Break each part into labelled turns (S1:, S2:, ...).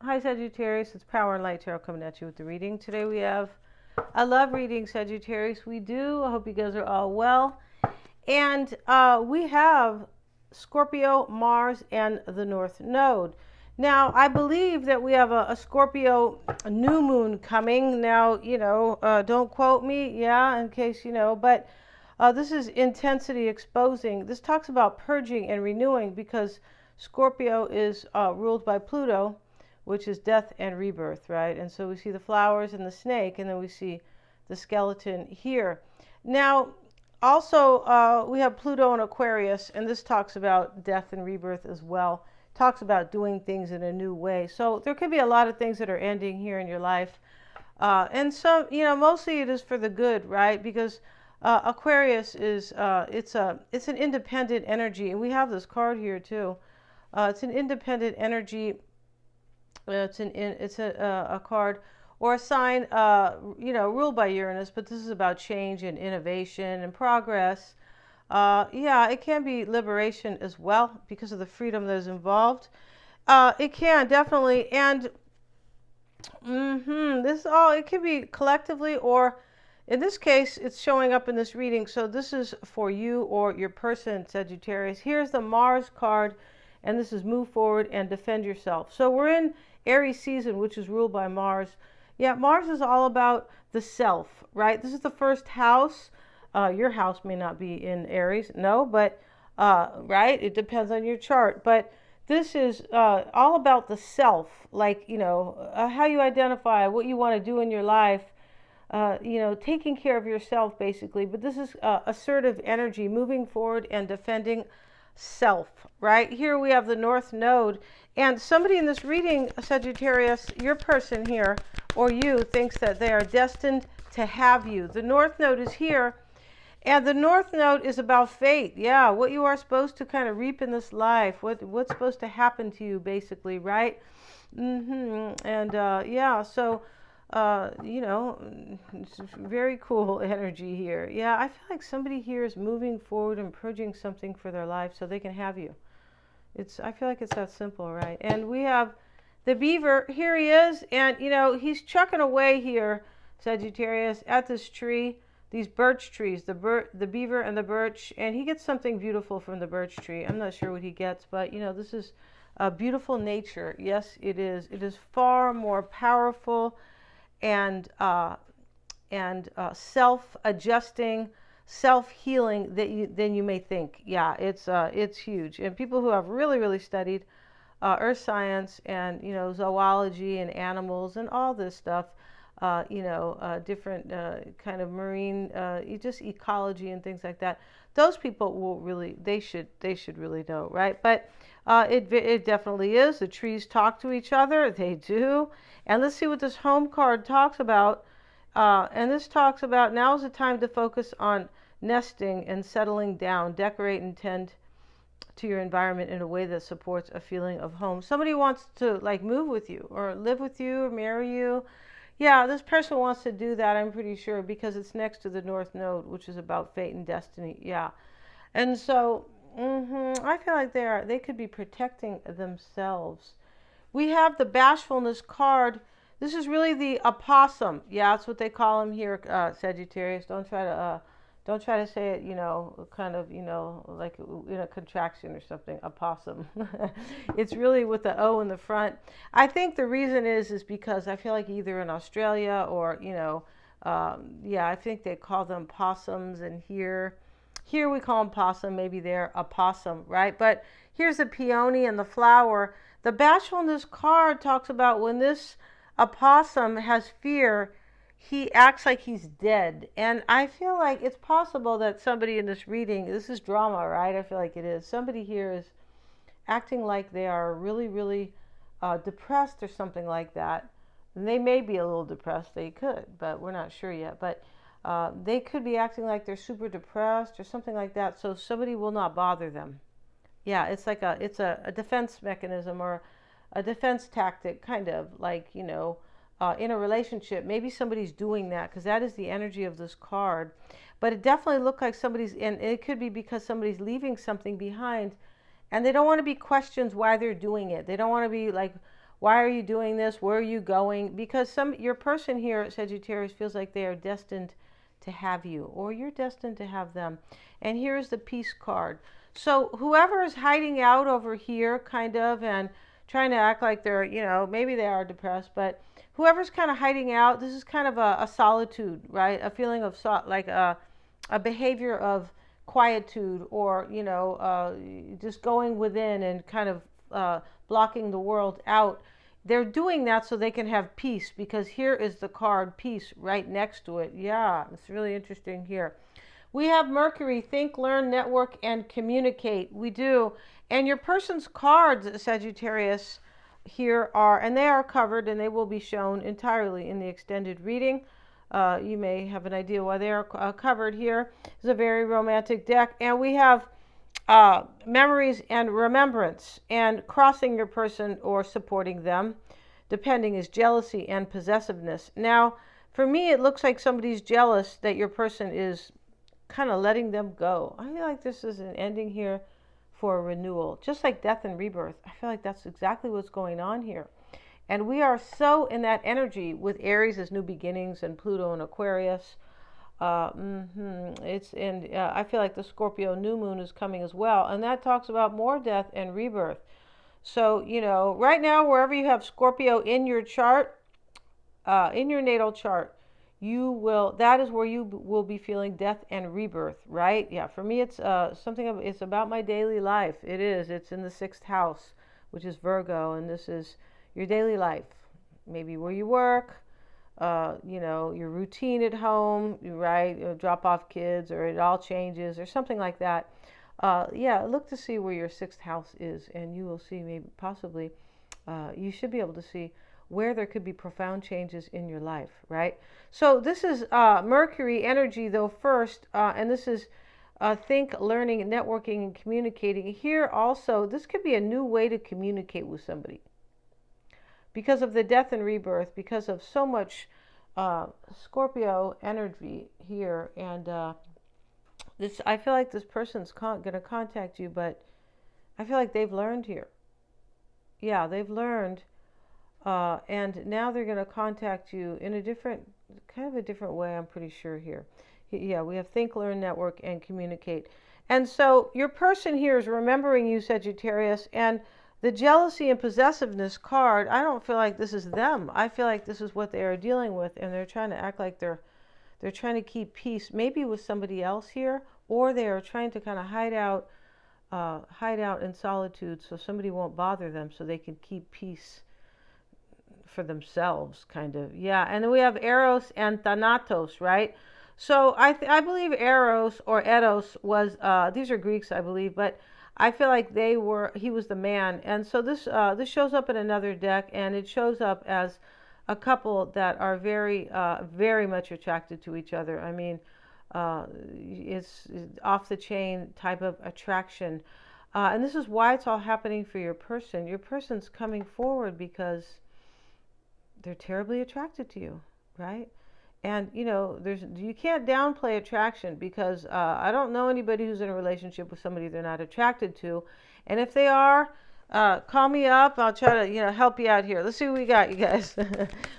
S1: Hi Sagittarius, it's Power and Light Tarot coming at you with the reading. Today we have, I love reading Sagittarius, we do. I hope you guys are all well. And we have Scorpio, Mars, and the North Node. Now, I believe that we have a Scorpio new moon coming. Now, don't quote me, yeah, in case you know, but this is intensity exposing. This talks about purging and renewing because Scorpio is ruled by Pluto, which is death and rebirth, right? And so we see the flowers and the snake, and then we see the skeleton here. Now, also, we have Pluto in Aquarius, and this talks about death and rebirth as well. Talks about doing things in a new way. So there could be a lot of things that are ending here in your life. And so, mostly it is for the good, right? Because Aquarius is, it's an independent energy. And we have this card here too. It's an independent energy. It's a card or a sign, ruled by Uranus, but this is about change and innovation and progress. Yeah, it can be liberation as well because of the freedom that is involved. It can definitely, and it can be collectively, or in this case, it's showing up in this reading. So this is for you or your person, Sagittarius. Here's the Mars card, and this is move forward and defend yourself. So we're in Aries season, which is ruled by Mars. Yeah, Mars is all about the self, right? This is the first house. Your house may not be in Aries, no, but, right? It depends on your chart. But this is all about the self, like, how you identify, what you want to do in your life, taking care of yourself, basically. But this is assertive energy, moving forward and defending self, right? Here we have the North Node, and somebody in this reading, Sagittarius, your person here, or you, thinks that they are destined to have you. The North Node is here, and the North Node is about fate. Yeah, what you are supposed to kind of reap in this life, what's supposed to happen to you, basically, right? And yeah, so it's very cool energy here. Yeah, I feel like somebody here is moving forward and purging something for their life so they can have you. I feel like it's that simple, right? And we have the beaver. Here he is, and he's chucking away here, Sagittarius, at this tree, these birch trees, the beaver and the birch, and he gets something beautiful from the birch tree. I'm not sure what he gets, but this is a beautiful nature. Yes, it is. It is far more powerful and self-adjusting, self-healing than you may think. Yeah, it's huge. And people who have really, really studied earth science and zoology and animals and all this stuff, different kind of marine, just ecology and things like that. Those people will really, they should really know, right? But it definitely is. The trees talk to each other. They do. And let's see what this home card talks about. And this talks about now is the time to focus on nesting and settling down, decorate and tend to your environment in a way that supports a feeling of home. Somebody wants to move with you or live with you or marry you. Yeah, this person wants to do that, I'm pretty sure, because it's next to the North Node, which is about fate and destiny. Yeah. And so I feel like they could be protecting themselves. We have the bashfulness card. This is really the opossum. Yeah, that's what they call him here, Sagittarius. Don't try to say it, kind of, like in a contraction or something. Opossum. It's really with the O in the front. I think the reason is because I feel like either in Australia or, I think they call them possums, and here we call them possum. Maybe they're a possum, right? But here's the peony and the flower. The bashfulness card talks about when this opossum has fear, he acts like he's dead. And I feel like it's possible that somebody in this reading, this is drama, right? I feel like it is. Somebody here is acting like they are really, really depressed or something like that. And they may be a little depressed. They could, but we're not sure yet. But they could be acting like they're super depressed or something like that. So somebody will not bother them. Yeah, it's like it's a defense mechanism or a defense tactic, kind of like, in a relationship. Maybe somebody's doing that because that is the energy of this card. But it definitely looked like and it could be because somebody's leaving something behind and they don't want to be questioned why they're doing it. They don't want to be like, Why are you doing this? Where are you going? Because your person here, Sagittarius, feels like they are destined to have you, or you're destined to have them. And here's the Peace card. So whoever is hiding out over here, kind of, and trying to act like they're, maybe they are depressed, but whoever's kind of hiding out, this is kind of a solitude, right? A feeling of like a behavior of quietude, or just going within and kind of blocking the world out. They're doing that so they can have peace, because here is the card peace right next to it. Yeah, it's really interesting here. We have Mercury, think, learn, network, and communicate. We do. And your person's cards, Sagittarius, here are, and they are covered, and they will be shown entirely in the extended reading. You may have an idea why they are covered here. It's a very romantic deck. And we have memories and remembrance, and crossing your person or supporting them, depending, is jealousy and possessiveness. Now, for me, it looks like somebody's jealous that your person is kind of letting them go. I feel like this is an ending here for a renewal, just like death and rebirth. I feel like that's exactly what's going on here. And we are so in that energy with Aries as new beginnings and Pluto and Aquarius. I feel like the Scorpio new moon is coming as well, and that talks about more death and rebirth. So, right now, wherever you have Scorpio in your chart, in your natal chart, that is where you will be feeling death and rebirth, right? Yeah, for me, it's it's about my daily life. It's in the 6th house, which is Virgo, and this is your daily life, maybe where you work, your routine at home, right? Drop off kids, or it all changes, or something like that. Look to see where your 6th house is, and you will see, maybe possibly, you should be able to see where there could be profound changes in your life, right? So this is Mercury energy, though, first, and this is think, learning, networking, and communicating. Here also, this could be a new way to communicate with somebody, because of the death and rebirth, because of so much Scorpio energy here. And I feel like this person's going to contact you, but I feel like they've learned here. Yeah, they've learned, and now they're going to contact you in a different way, I'm pretty sure here. Yeah, we have think, learn, network, and communicate. And so your person here is remembering you, Sagittarius, and the jealousy and possessiveness card, I don't feel like this is them. I feel like this is what they are dealing with, and they're trying to act like they're trying to keep peace, maybe with somebody else here, or they are trying to kind of hide out in solitude so somebody won't bother them, so they can keep peace for themselves, kind of. Yeah, and then we have Eros and Thanatos, right? So I believe Eros or Eros was, these are Greeks, I believe, but I feel like he was the man. And so this shows up in another deck, and it shows up as a couple that are very, very much attracted to each other. I mean, it's off the chain type of attraction. And this is why it's all happening for your person. Your person's coming forward because they're terribly attracted to you, right? And, you can't downplay attraction, because I don't know anybody who's in a relationship with somebody they're not attracted to. And if they are, call me up. I'll try to, help you out here. Let's see what we got, you guys.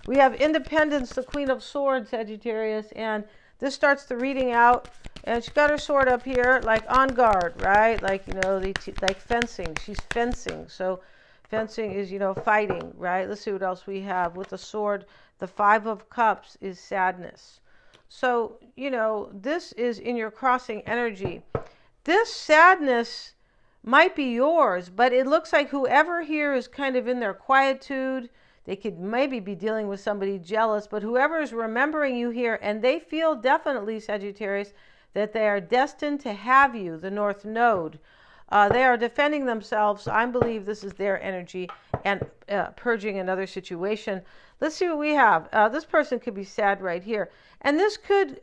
S1: We have Independence, the Queen of Swords, Sagittarius. And this starts the reading out. And she's got her sword up here, like on guard, right? Like, like fencing. She's fencing. So fencing is, fighting, right? Let's see what else we have with the sword. The 5 of Cups is sadness. So, this is in your crossing energy. This sadness might be yours, but it looks like whoever here is kind of in their quietude, they could maybe be dealing with somebody jealous, but whoever is remembering you here, and they feel definitely, Sagittarius, that they are destined to have you, the North Node. They are defending themselves. I believe this is their energy, and purging another situation. Let's see what we have. This person could be sad right here. And this could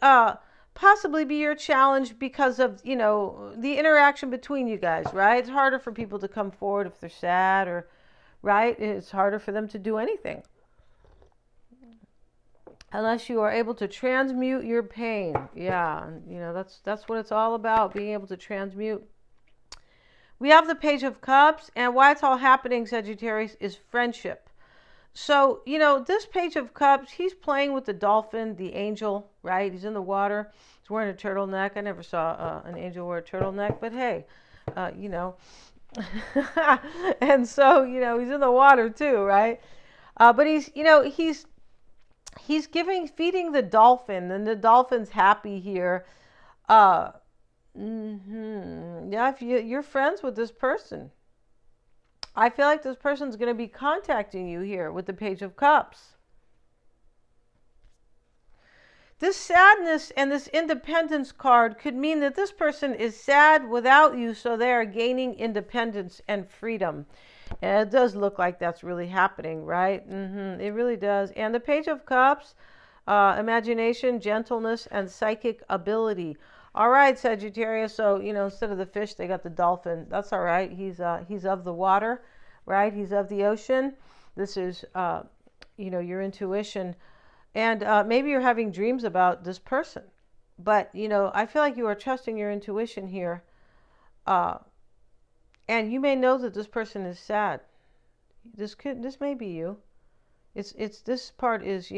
S1: possibly be your challenge because of, the interaction between you guys, right? It's harder for people to come forward if they're sad, or, right? It's harder for them to do anything unless you are able to transmute your pain. Yeah, that's what it's all about, being able to transmute. We have the Page of Cups, and why it's all happening, Sagittarius, is friendship. So, this Page of Cups, he's playing with the dolphin, the angel, right? He's in the water. He's wearing a turtleneck. I never saw an angel wear a turtleneck, but hey, you know. And so, he's in the water too, right? But he's feeding the dolphin, and the dolphin's happy here. Uh, Yeah, if you're friends with this person, I feel like this person's going to be contacting you here with the Page of Cups. This sadness and this independence card could mean that this person is sad without you, so they are gaining independence and freedom. And it does look like that's really happening, right? It really does. And the Page of Cups, imagination, gentleness, and psychic ability. All right, Sagittarius. So, instead of the fish, they got the dolphin. That's all right. He's of the water, right? He's of the ocean. This is, your intuition. And maybe you're having dreams about this person. But, I feel like you are trusting your intuition here. And you may know that this person is sad. This may be you. It's this part is,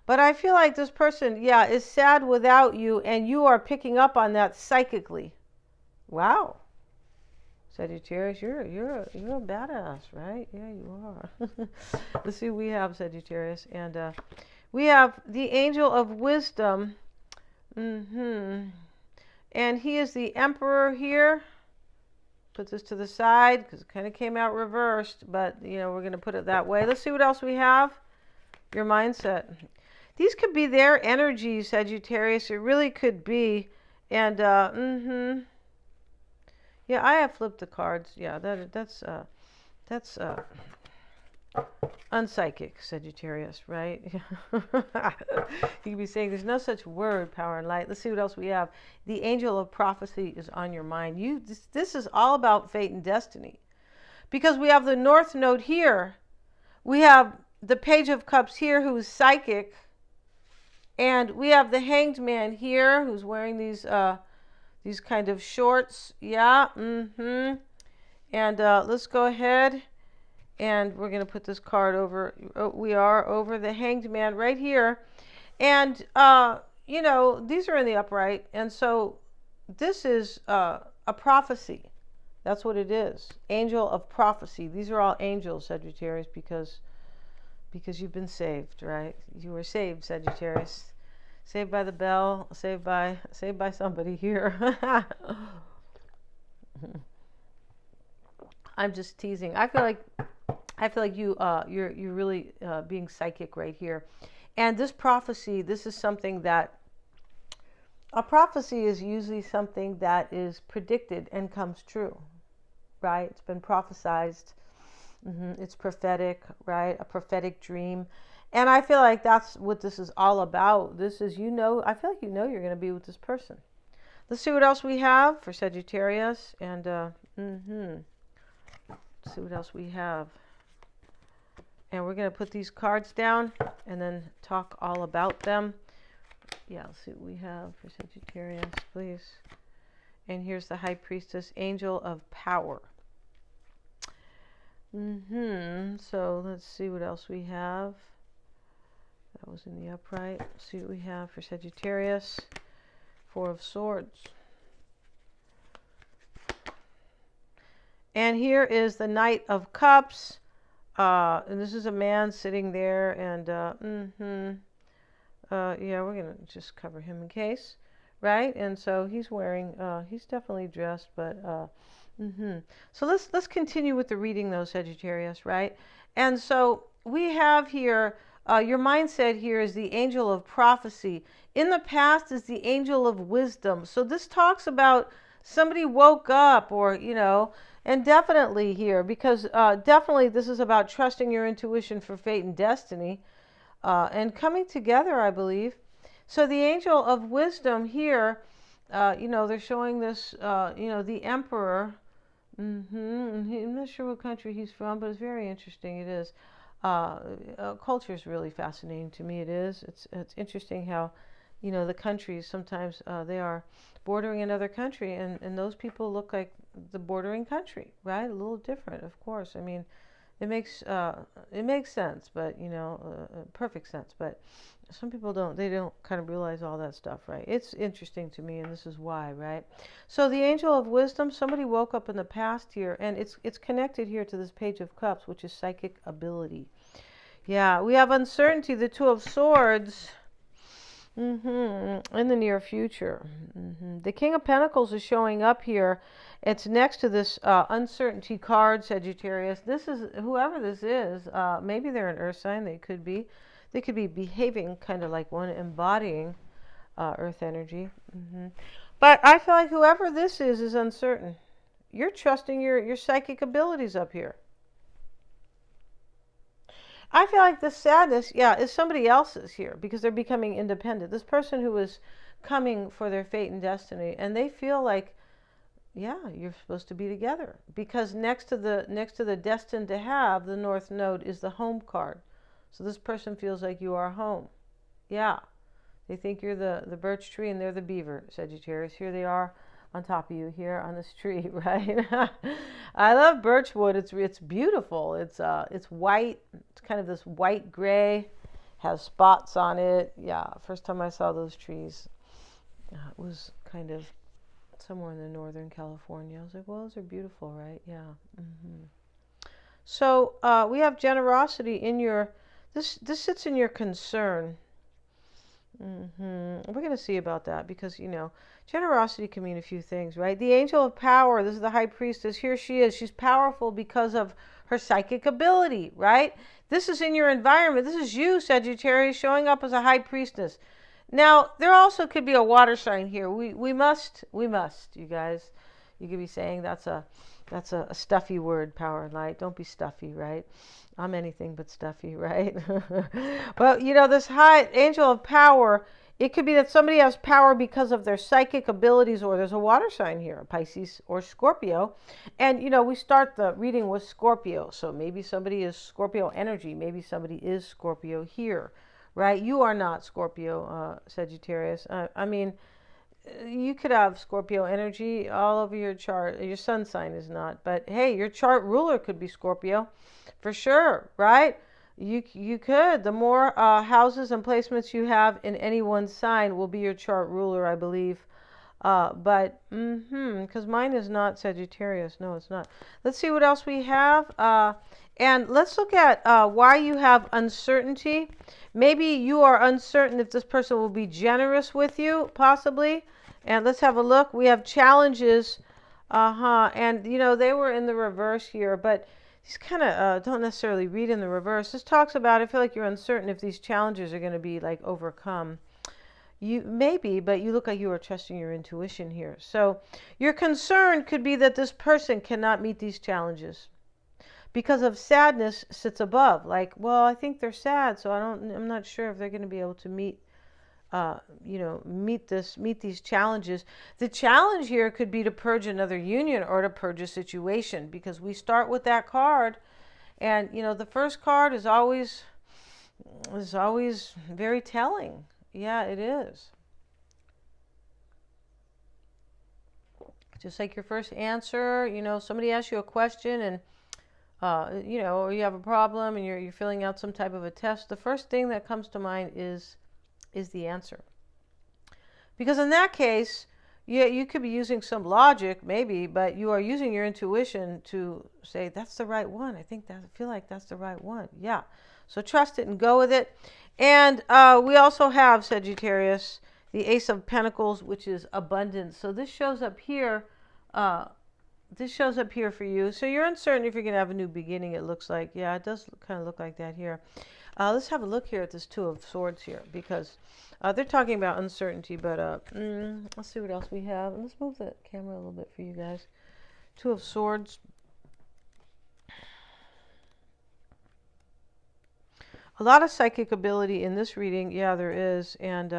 S1: but I feel like this person, yeah, is sad without you, and you are picking up on that psychically. Wow. Sagittarius, you're a badass, right? Yeah, you are. Let's see what we have, Sagittarius. And we have the Angel of Wisdom. And he is the Emperor here. Put this to the side because it kind of came out reversed, but we're going to put it that way. Let's see what else we have. Your mindset. These could be their energies, Sagittarius. It really could be. And yeah, I have flipped the cards. Yeah, that's unpsychic, Sagittarius, right? You could be saying there's no such word, power and light. Let's see what else we have. The Angel of Prophecy is on your mind. This is all about fate and destiny. Because we have the North Node here. We have the Page of Cups here, who's psychic. And we have the Hanged Man here, who's wearing these kind of shorts. Yeah, And let's go ahead. And we're going to put this card over. We are over the Hanged Man right here. And, these are in the upright. And so this is a prophecy. That's what it is. Angel of prophecy. These are all angels, Sagittarius, because you've been saved, right? You were saved, Sagittarius. Saved by the bell. Saved by somebody here. I'm just teasing. I feel like you're really being psychic right here. And this prophecy, this is something that a prophecy is usually something that is predicted and comes true, right? It's been prophesized. It's prophetic, right? A prophetic dream. And I feel like that's what this is all about. This is, I feel like you're going to be with this person. Let's see what else we have for Sagittarius. And let's see what else we have. And we're going to put these cards down and then talk all about them. Yeah, let's see what we have for Sagittarius, please. And here's the High Priestess, Angel of Power. So let's see what else we have. That was in the upright. Let's see what we have for Sagittarius. Four of Swords. And here is the Knight of Cups. And this is a man sitting there, and yeah, we're gonna just cover him in case, right? And so he's wearing, he's definitely dressed, but so let's continue with the reading, though, Sagittarius, right? And so we have here, your mindset here is the Angel of Prophecy. In the past is the Angel of Wisdom. So this talks about somebody woke up, or and definitely here, because definitely this is about trusting your intuition for fate and destiny, and coming together, I believe. So the Angel of Wisdom here, they're showing this, the Emperor. I'm not sure what country he's from, but it's very interesting. It is. Culture is really fascinating to me. It is. It's interesting how, the countries sometimes they are bordering another country, and those people look like the bordering country, right? A little different, of course. I mean, It makes it makes sense, but perfect sense. But some people don't. They don't kind of realize all that stuff, right? It's interesting to me, and this is why, right? So the angel of wisdom. Somebody woke up in the past here, and it's connected here to this page of cups, which is psychic ability. Yeah, we have uncertainty. The two of swords. In the near future. The King of Pentacles is showing up here. It's next to this uncertainty card, Sagittarius. This is, whoever this is, maybe they're an earth sign. They could be. They could be behaving kind of like one, embodying earth energy. But I feel like whoever this is uncertain. You're trusting your psychic abilities up here. I feel like the sadness, yeah, is somebody else's here because they're becoming independent. This person who is coming for their fate and destiny, and they feel like, yeah, you're supposed to be together because next to the destined to have, the North Node is the home card. So this person feels like you are home. Yeah, they think you're the birch tree and they're the beaver, Sagittarius. Here they are on top of you here on this tree, right? I love birchwood. It's beautiful. It's white. It's kind of this white gray, has spots on it. Yeah, first time I saw those trees, it was kind of somewhere in the Northern California. I was like, well, those are beautiful, right? Yeah. So we have generosity in your. This sits in your concern. We're going to see about that because, generosity can mean a few things, right? The angel of power, this is the high priestess. Here she is. She's powerful because of her psychic ability, right? This is in your environment. This is you, Sagittarius, showing up as a high priestess. Now, there also could be a water sign here. We must, you guys. You could be saying that's a stuffy word, power and light. Don't be stuffy, right? I'm anything but stuffy, right? But this high angel of power, it could be that somebody has power because of their psychic abilities, or there's a water sign here, Pisces or Scorpio. And we start the reading with Scorpio. So maybe somebody is Scorpio energy, maybe somebody is Scorpio here, right? You are not Scorpio, Sagittarius. I mean, you could have Scorpio energy all over your chart. Your sun sign is not, but hey, your chart ruler could be Scorpio, for sure, right? You could. The more houses and placements you have in any one sign will be your chart ruler, I believe. But because mine is not Sagittarius. No, it's not. Let's see what else we have. And let's look at why you have uncertainty. Maybe you are uncertain if this person will be generous with you, possibly. And let's have a look. We have challenges. And, they were in the reverse here, but these kind of don't necessarily read in the reverse. This talks about, I feel like you're uncertain if these challenges are going to be like overcome. You maybe, but you look like you are trusting your intuition here. So your concern could be that this person cannot meet these challenges because of sadness sits above. Like, well, I think they're sad, so I'm not sure if they're going to be able to meet meet these challenges. The challenge here could be to purge another union or to purge a situation, because we start with that card, and the first card is always very telling. Yeah, it is. Just like your first answer, somebody asks you a question and or you have a problem and you're filling out some type of a test, the first thing that comes to mind is the answer. Because in that case, yeah, you could be using some logic, maybe, but you are using your intuition to say, that's the right one. I feel like that's the right one. Yeah. So trust it and go with it. And we also have, Sagittarius, the Ace of Pentacles, which is abundance. So this shows up here. This shows up here for you. So you're uncertain if you're going to have a new beginning, it looks like. Yeah, it does kind of look like that here. Let's have a look here at this Two of Swords here, because they're talking about uncertainty, but let's see what else we have. And let's move the camera a little bit for you guys. Two of Swords. A lot of psychic ability in this reading. Yeah, there is. And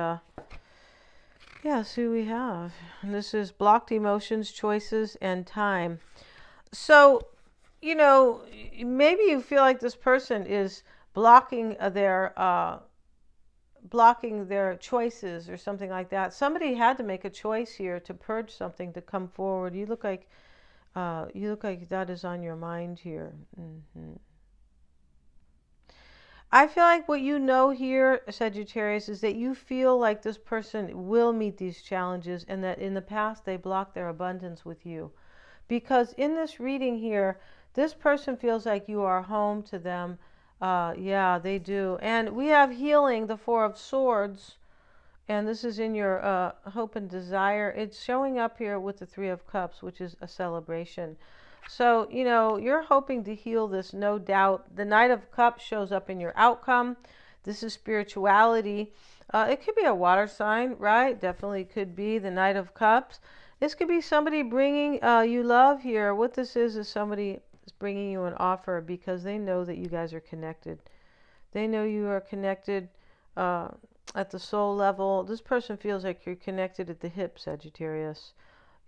S1: yeah, see what we have. And this is blocked emotions, choices, and time. So, maybe you feel like this person is blocking their choices or something like that. Somebody had to make a choice here to purge something to come forward. You look like that is on your mind here. I feel like what you know here, Sagittarius, is that you feel like this person will meet these challenges and that in the past they blocked their abundance with you. Because in this reading here, this person feels like you are home to them. Yeah, they do. And we have healing, the Four of Swords. And this is in your hope and desire. It's showing up here with the Three of Cups, which is a celebration. So, you know, you're hoping to heal this, no doubt. The Knight of Cups shows up in your outcome. This is spirituality. It could be a water sign, right? Definitely could be the Knight of Cups. This could be somebody bringing you love here. What this is somebody is bringing you an offer because they know that you guys are connected. They know you are connected at the soul level. This person feels like you're connected at the hip, Sagittarius,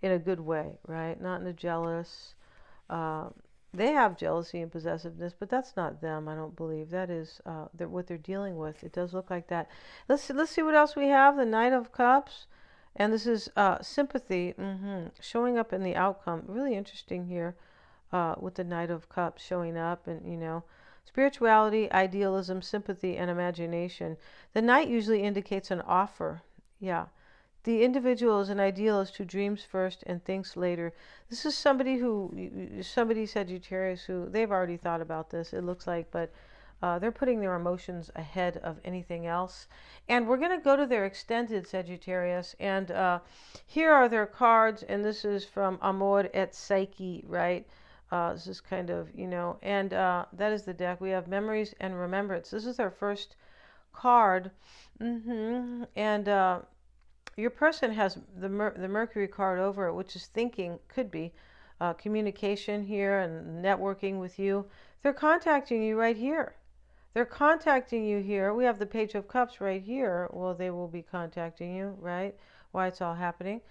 S1: in a good way, right? Not in a jealous. Uh, they have jealousy and possessiveness, but that's not them. I don't believe that is what they're dealing with. It does look like that. Let's see what else we have. The Knight of Cups, and this is sympathy showing up in the outcome. Really interesting here with the Knight of Cups showing up, and you know. Spirituality, idealism, sympathy, and imagination. The Knight usually indicates an offer. Yeah. The individual is an idealist who dreams first and thinks later. This is somebody Sagittarius who they've already thought about this, it looks like, but they're putting their emotions ahead of anything else. And we're going to go to their extended Sagittarius. And here are their cards. And this is from Amor et Psyche, right? This is kind of, you know, and that is the deck. We have Memories and Remembrance. This is our first card. And your person has the Mercury card over it, which is thinking, could be communication here and networking with you. They're contacting you right here. They're contacting you here. We have the Page of Cups right here. Well, they will be contacting you, right? Why it's all happening.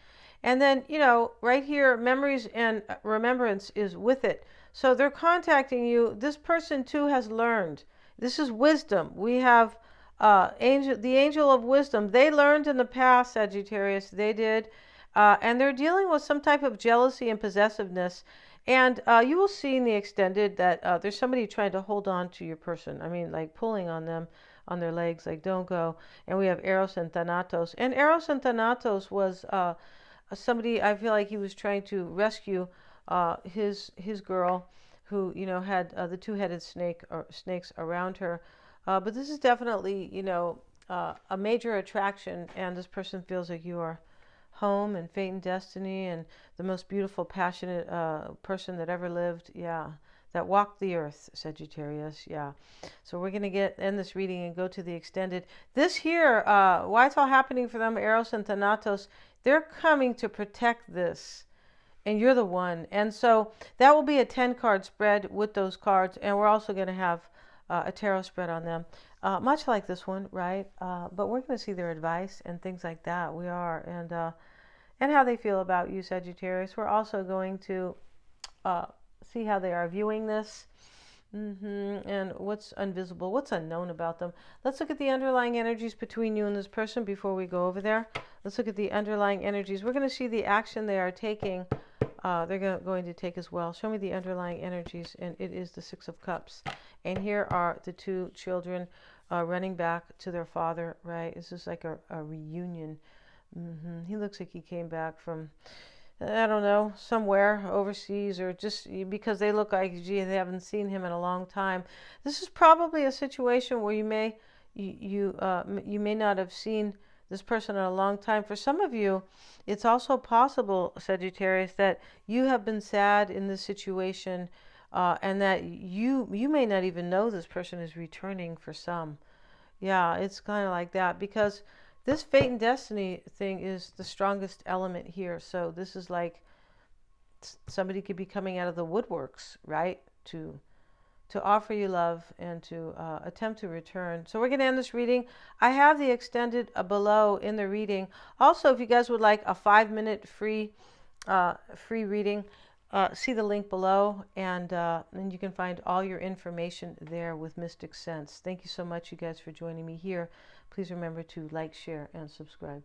S1: And then, you know, right here, Memories and Remembrance is with it. So they're contacting you. This person too has learned. This is wisdom. We have the angel of wisdom. They learned in the past, Sagittarius. They did. And they're dealing with some type of jealousy and possessiveness. And you will see in the extended that there's somebody trying to hold on to your person. I mean, like pulling on them, on their legs, like don't go. And we have Eros and Thanatos. And Eros and Thanatos was somebody, I feel like he was trying to rescue his girl who, you know, had the two-headed snakes around her. But this is definitely, you know, a major attraction, and this person feels like you are home and fate and destiny and the most beautiful, passionate person that ever lived. Yeah, that walked the earth, Sagittarius. Yeah. So we're going to end this reading and go to the extended. This here, why it's all happening for them, Eros and Thanatos, they're coming to protect this. And you're the one. And so that will be a 10-card spread with those cards. And we're also going to have a tarot spread on them. Much like this one, right? But we're going to see their advice and things like that. We are. And how they feel about you, Sagittarius. We're also going to see how they are viewing this. And what's invisible, what's unknown about them. Let's look at the underlying energies between you and this person before we go over there. Let's look at the underlying energies. We're going to see the action they are taking. They're going to take as well. Show me the underlying energies, and it is the Six of Cups. And here are the two children running back to their father, right? This is like a reunion. He looks like he came back from, I don't know, somewhere overseas, or just because they look like, gee, they haven't seen him in a long time. This is probably a situation where you may not have seen this person in a long time. For some of you, it's also possible, Sagittarius, that you have been sad in this situation, and that you may not even know this person is returning for some. Yeah, it's kind of like that, because this fate and destiny thing is the strongest element here. So this is like somebody could be coming out of the woodworks, right? To offer you love and to attempt to return. So we're going to end this reading. I have the extended below in the reading. Also, if you guys would like a 5-minute free reading, see the link below, and you can find all your information there with Mystic Sense. Thank you so much, you guys, for joining me here. Please remember to like, share, and subscribe.